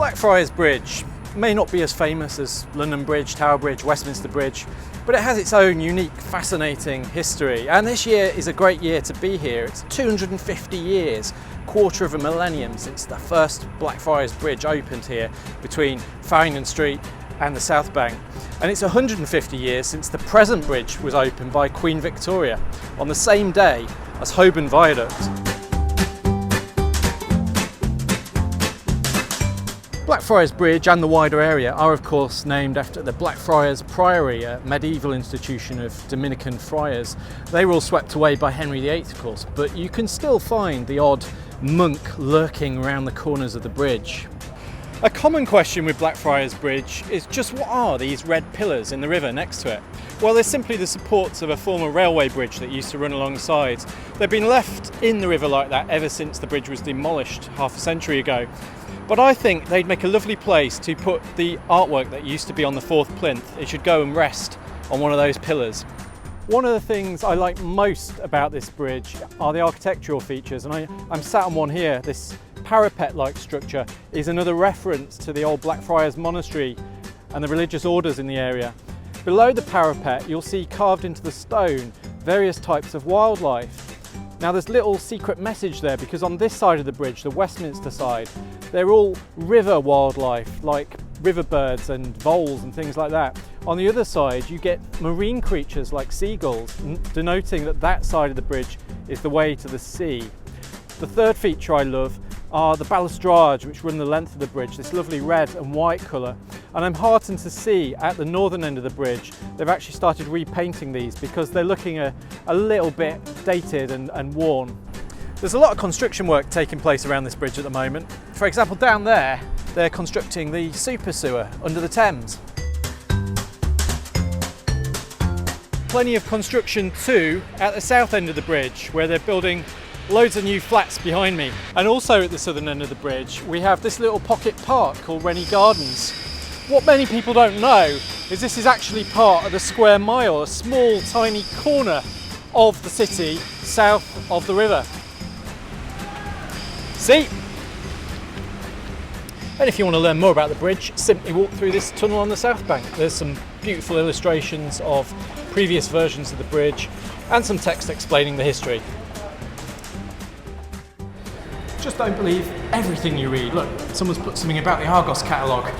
Blackfriars Bridge may not be as famous as London Bridge, Tower Bridge, Westminster Bridge, but it has its own unique, fascinating history. And this year is a great year to be here. It's 250 years, quarter of a millennium since the first Blackfriars Bridge opened here between Farringdon Street and the South Bank. And it's 150 years since the present bridge was opened by Queen Victoria on the same day as Holborn Viaduct. Blackfriars Bridge and the wider area are of course named after the Blackfriars Priory, a medieval institution of Dominican friars. They were all swept away by Henry VIII of course, but you can still find the odd monk lurking around the corners of the bridge. A common question with Blackfriars Bridge is just what are these red pillars in the river next to it? Well, they're simply the supports of a former railway bridge that used to run alongside. They've been left in the river like that ever since the bridge was demolished half a century ago. But I think they'd make a lovely place to put the artwork that used to be on the fourth plinth. It should go and rest on one of those pillars. One of the things I like most about this bridge are the architectural features, and I'm sat on one here. This parapet-like structure is another reference to the old Blackfriars monastery and the religious orders in the area. Below the parapet you'll see carved into the stone various types of wildlife. Now there's little secret message there because on this side of the bridge, the Westminster side, they're all river wildlife like river birds and voles and things like that. On the other side you get marine creatures like seagulls, denoting that that side of the bridge is the way to the sea. The third feature I love are the balustrades which run the length of the bridge, this lovely red and white colour. And I'm heartened to see at the northern end of the bridge they've actually started repainting these because they're looking a little bit dated and worn. There's a lot of construction work taking place around this bridge at the moment. For example, down there they're constructing the super sewer under the Thames. Plenty of construction too at the south end of the bridge where they're building loads of new flats behind me. And also at the southern end of the bridge we have this little pocket park called Rennie Gardens. What many people don't know is this is actually part of the Square Mile, a small tiny corner of the city south of the river. See? And if you want to learn more about the bridge, simply walk through this tunnel on the South Bank. There's some beautiful illustrations of previous versions of the bridge and some text explaining the history. Just don't believe everything you read. Look, someone's put something about the Argos catalogue.